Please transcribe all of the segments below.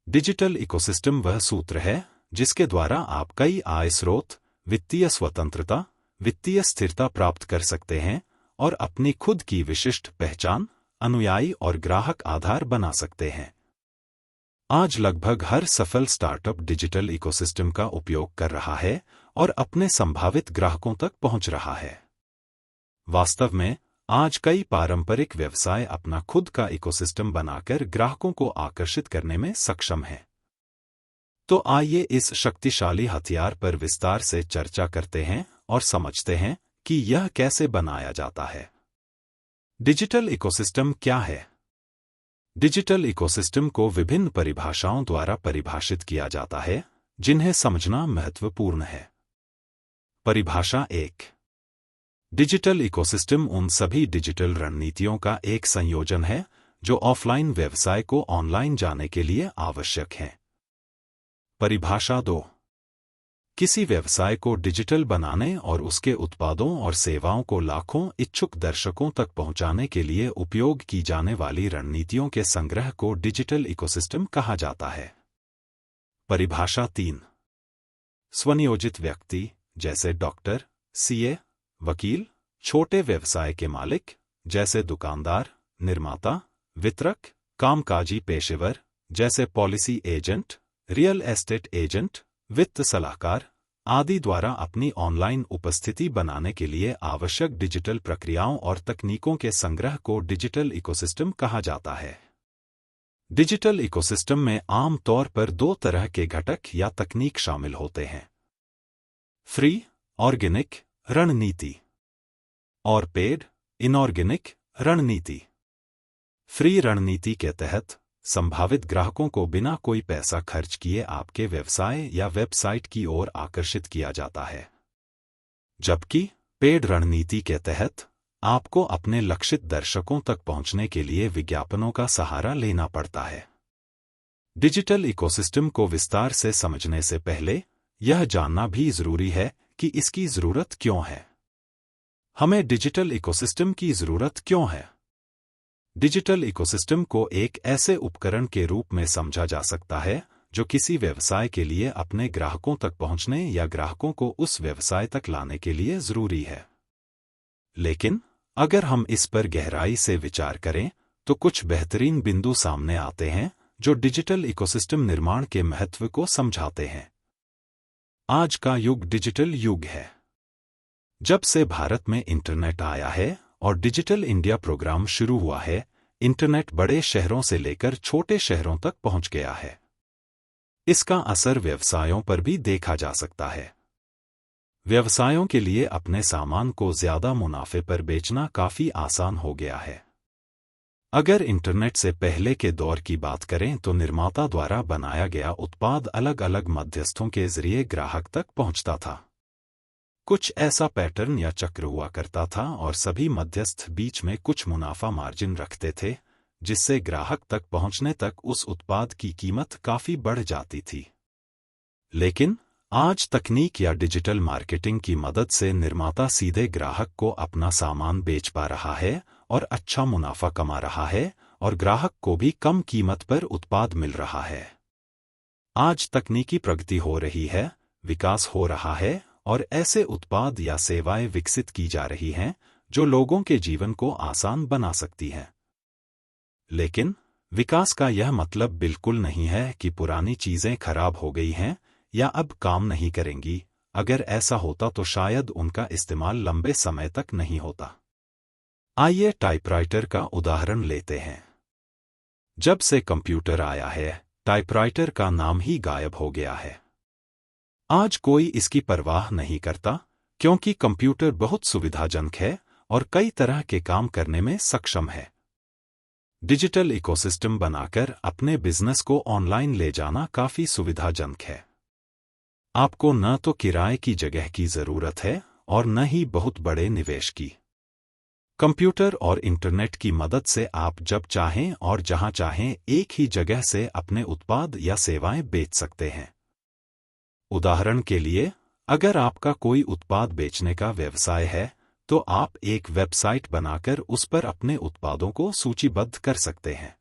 Digital ecosystem वह सूत्र है जिसके द्वारा आप कई आय स्रोत, वित्तीय स्वतंत्रता, वित्तीय स्थिरता प्राप्त कर सकते हैं और अपनी खुद की विशिष्ट पहचान, अनुयायी और ग्राहक आधार बना सकते हैं। आज लगभग हर सफल स्टार्टअप डिजिटल इकोसिस्टम का उपयोग कर रहा है और अपने संभावित ग्राहकों तक पहुंच रहा है। वास्तव में, आज कई पारंपरिक व्यवसाय अपना खुद का इकोसिस्टम बनाकर ग्राहकों को आकर्षित करने में सक्षम हैं। तो आइए इस शक्तिशाली हथियार पर विस्तार से चर्चा करते हैं और समझते हैं कि यह कैसे बनाया जाता है। डिजिटल इकोसिस्टम क्या है? डिजिटल इकोसिस्टम को विभिन्न परिभाषाओं द्वारा परिभाषित किया जाता है, जिन्हें समझना महत्वपूर्ण है। परिभाषा 1। डिजिटल इकोसिस्टम उन सभी डिजिटल रणनीतियों का एक संयोजन है जो ऑफलाइन व्यवसाय को ऑनलाइन जाने के लिए आवश्यक हैं। परिभाषा 2। किसी व्यवसाय को डिजिटल बनाने और उसके उत्पादों और सेवाओं को लाखों इच्छुक दर्शकों तक पहुंचाने के लिए उपयोग की जाने वाली रणनीतियों के संग्रह को डिजिटल इकोसिस्टम कहा जाता है। परिभाषा 3। स्वनियोजित व्यक्ति जैसे डॉक्टर, सीए, वकील, छोटे व्यवसाय के मालिक जैसे दुकानदार, निर्माता, वितरक, कामकाजी पेशेवर जैसे policy agent, real estate agent, वित्त सलाहकार आदि द्वारा अपनी ऑनलाइन उपस्थिति बनाने के लिए आवश्यक डिजिटल प्रक्रियाओं और तकनीकों के संग्रह को डिजिटल इकोसिस्टम कहा जाता है। डिजिटल इकोसिस्टम में आम तौर पर दो तरह के घटक या तकनीक शामिल होते हैं: फ्री, ऑर्गेनिक रणनीति और पेड, इनऑर्गेनिक रणनीति। फ्री रणनीति के तहत संभावित ग्राहकों को बिना कोई पैसा खर्च किए आपके व्यवसाय या वेबसाइट की ओर आकर्षित किया जाता है, जबकि पेड रणनीति के तहत आपको अपने लक्षित दर्शकों तक पहुंचने के लिए विज्ञापनों का सहारा लेना पड़ता है। डिजिटल इकोसिस्टम को विस्तार से समझने से पहले यह जानना भी जरूरी है कि इसकी जरूरत क्यों है। हमें डिजिटल इकोसिस्टम की जरूरत क्यों है? डिजिटल इकोसिस्टम को एक ऐसे उपकरण के रूप में समझा जा सकता है जो किसी व्यवसाय के लिए अपने ग्राहकों तक पहुंचने या ग्राहकों को उस व्यवसाय तक लाने के लिए जरूरी है। लेकिन अगर हम इस पर गहराई से विचार करें तो कुछ बेहतरीन बिंदु सामने आते हैं जो डिजिटल इकोसिस्टम निर्माण के महत्व को समझाते हैं। आज का युग डिजिटल युग है। जब से भारत में इंटरनेट आया है और डिजिटल इंडिया प्रोग्राम शुरू हुआ है, इंटरनेट बड़े शहरों से लेकर छोटे शहरों तक पहुंच गया है। इसका असर व्यवसायों पर भी देखा जा सकता है। व्यवसायों के लिए अपने सामान को ज्यादा मुनाफे पर बेचना काफी आसान हो गया है। अगर इंटरनेट से पहले के दौर की बात करें तो निर्माता द्वारा बनाया गया उत्पाद अलग अलग मध्यस्थों के जरिए ग्राहक तक पहुंचता था। कुछ ऐसा पैटर्न या चक्र हुआ करता था और सभी मध्यस्थ बीच में कुछ मुनाफा मार्जिन रखते थे, जिससे ग्राहक तक पहुंचने तक उस उत्पाद की कीमत काफी बढ़ जाती थी। लेकिन आज तकनीक या डिजिटल मार्केटिंग की मदद से निर्माता सीधे ग्राहक को अपना सामान बेच पा रहा है और अच्छा मुनाफा कमा रहा है और ग्राहक को भी कम कीमत पर उत्पाद मिल रहा है। आज तकनीकी प्रगति हो रही है, विकास हो रहा है और ऐसे उत्पाद या सेवाएं विकसित की जा रही हैं जो लोगों के जीवन को आसान बना सकती हैं। लेकिन विकास का यह मतलब बिल्कुल नहीं है कि पुरानी चीजें खराब हो गई हैं या अब काम नहीं करेंगी। अगर ऐसा होता तो शायद उनका इस्तेमाल लंबे समय तक नहीं होता। आइए टाइपराइटर का उदाहरण लेते हैं। जब से कंप्यूटर आया है, टाइपराइटर का नाम ही गायब हो गया है। आज कोई इसकी परवाह नहीं करता क्योंकि कंप्यूटर बहुत सुविधाजनक है और कई तरह के काम करने में सक्षम है। डिजिटल इकोसिस्टम बनाकर अपने बिजनेस को ऑनलाइन ले जाना काफी सुविधाजनक है। आपको न तो किराए की जगह की जरूरत है और न ही बहुत बड़े निवेश की। कंप्यूटर और इंटरनेट की मदद से आप जब चाहें और जहां चाहें एक ही जगह से अपने उत्पाद या सेवाएं बेच सकते हैं। उदाहरण के लिए, अगर आपका कोई उत्पाद बेचने का व्यवसाय है तो आप एक वेबसाइट बनाकर उस पर अपने उत्पादों को सूचीबद्ध कर सकते हैं।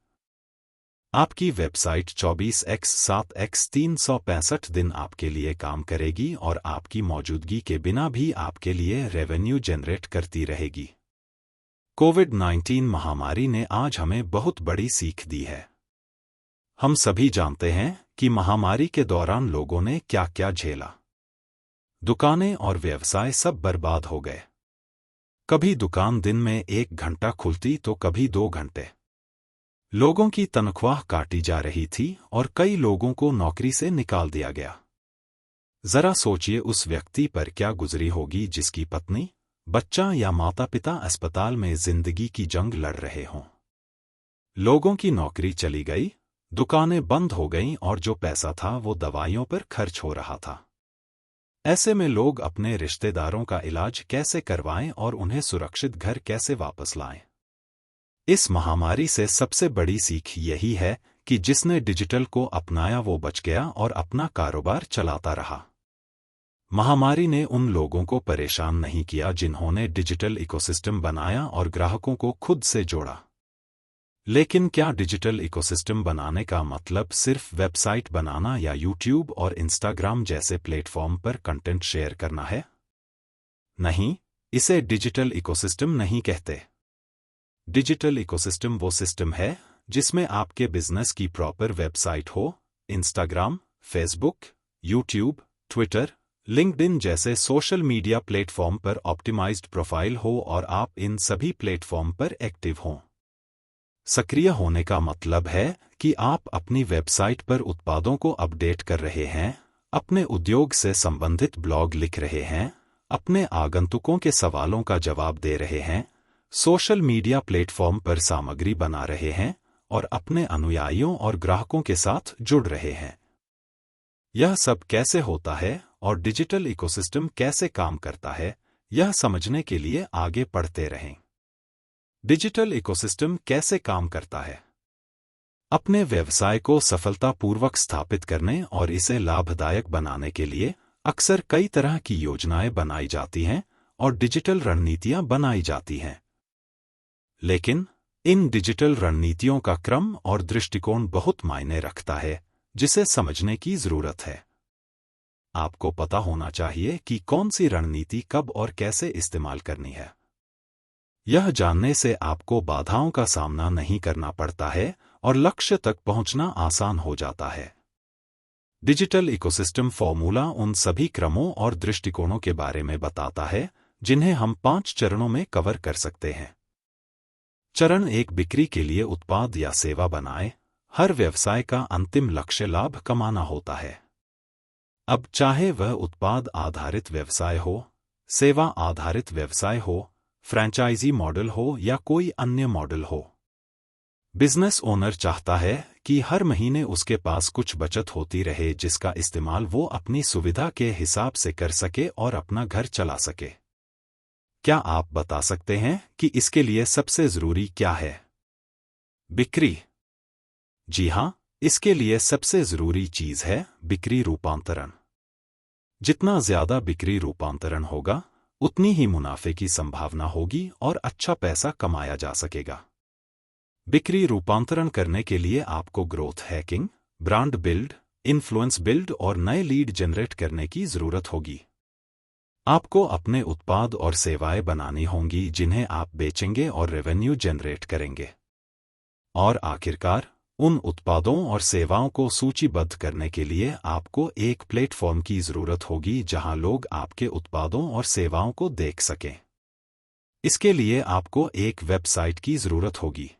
आपकी वेबसाइट 24x7x365 दिन आपके लिए काम करेगी और आपकी मौजूदगी के बिना भी आपके लिए रेवेन्यू जनरेट करती रहेगी। कोविड-19 महामारी ने आज हमें बहुत बड़ी सीख दी है। हम सभी जानते हैं कि महामारी के दौरान लोगों ने क्या-क्या झेला। दुकानें और व्यवसाय सब बर्बाद हो गए। कभी दुकान दिन में 1 घंटा खुलती तो कभी 2 घंटे। लोगों की तनख्वाह काटी जा रही थी और कई लोगों को नौकरी से निकाल दिया गया। जरा सोचिए उस व्यक्ति पर क्या गुजरी होगी जिसकी पत्नी, बच्चा या माता-पिता अस्पताल में जिंदगी की जंग लड़ रहे हों। लोगों की नौकरी चली गई, दुकानें बंद हो गईं और जो पैसा था वो दवाइयों पर खर्च हो रहा था। ऐसे में लोग अपने रिश्तेदारों का इलाज कैसे करवाएं और उन्हें सुरक्षित घर कैसे वापस लाएं? इस महामारी से सबसे बड़ी सीख यही है कि जिसने डिजिटल को अपनाया वो बच गया और अपना कारोबार चलाता रहा। महामारी ने उन लोगों को परेशान नहीं किया जिन्होंने डिजिटल इकोसिस्टम बनाया और ग्राहकों को खुद से जोड़ा। लेकिन क्या डिजिटल इकोसिस्टम बनाने का मतलब सिर्फ वेबसाइट बनाना या यूट्यूब और इंस्टाग्राम जैसे प्लेटफॉर्म पर कंटेंट शेयर करना है? नहीं, इसे डिजिटल इकोसिस्टम नहीं कहते। डिजिटल इकोसिस्टम वो सिस्टम है जिसमें आपके बिजनेस की प्रॉपर वेबसाइट हो, Instagram, Facebook, YouTube, Twitter, LinkedIn जैसे सोशल मीडिया प्लेटफॉर्म पर ऑप्टिमाइज्ड प्रोफाइल हो और आप इन सभी प्लेटफॉर्म पर एक्टिव हों। सक्रिय होने का मतलब है कि आप अपनी वेबसाइट पर उत्पादों को अपडेट कर रहे हैं, अपने उद्योग से संबंधित ब्लॉग लिख रहे हैं, अपने आगंतुकों के सवालों का जवाब दे रहे हैं, सोशल मीडिया प्लेटफॉर्म पर सामग्री बना रहे हैं और अपने अनुयायियों और ग्राहकों के साथ जुड़ रहे हैं। यह सब कैसे होता है और डिजिटल इकोसिस्टम कैसे काम करता है, यह समझने के लिए आगे पढ़ते रहें। डिजिटल इकोसिस्टम कैसे काम करता है? अपने व्यवसाय को सफलतापूर्वक स्थापित करने और इसे लाभदायक बनाने के लिए अक्सर कई तरह की योजनाएं बनाई जाती हैं और डिजिटल रणनीतियां बनाई जाती हैं। लेकिन इन डिजिटल रणनीतियों का क्रम और दृष्टिकोण बहुत मायने रखता है, जिसे समझने की जरूरत है। आपको पता होना चाहिए कि कौन सी रणनीति कब और कैसे इस्तेमाल करनी है। यह जानने से आपको बाधाओं का सामना नहीं करना पड़ता है और लक्ष्य तक पहुंचना आसान हो जाता है। डिजिटल इकोसिस्टम फॉर्मूला उन सभी क्रमों और दृष्टिकोणों के बारे में बताता है जिन्हें हम 5 चरणों में कवर कर सकते हैं। चरण 1, बिक्री के लिए उत्पाद या सेवा बनाएं। हर व्यवसाय का अंतिम लक्ष्य लाभ कमाना होता है। अब चाहे वह उत्पाद आधारित व्यवसाय हो, सेवा आधारित व्यवसाय हो, फ्रैंचाइजी मॉडल हो या कोई अन्य मॉडल हो, बिजनेस ओनर चाहता है कि हर महीने उसके पास कुछ बचत होती रहे जिसका इस्तेमाल वो अपनी सुविधा के हिसाब से कर सके और अपना घर चला सके। क्या आप बता सकते हैं कि इसके लिए सबसे जरूरी क्या है? बिक्री। जी हां, इसके लिए सबसे जरूरी चीज है बिक्री रूपांतरण। जितना ज्यादा बिक्री रूपांतरण होगा, उतनी ही मुनाफे की संभावना होगी और अच्छा पैसा कमाया जा सकेगा। बिक्री रूपांतरण करने के लिए आपको growth hacking, brand build, influence build और नए लीड जनरेट करने की जरूरत होगी। आपको अपने उत्पाद और सेवाएं बनानी होंगी जिन्हें आप बेचेंगे और रेवेन्यू जनरेट करेंगे। और आखिरकार, उन उत्पादों और सेवाओं को सूचीबद्ध करने के लिए आपको एक प्लेटफॉर्म की जरूरत होगी जहां लोग आपके उत्पादों और सेवाओं को देख सकें। इसके लिए आपको एक वेबसाइट की जरूरत होगी।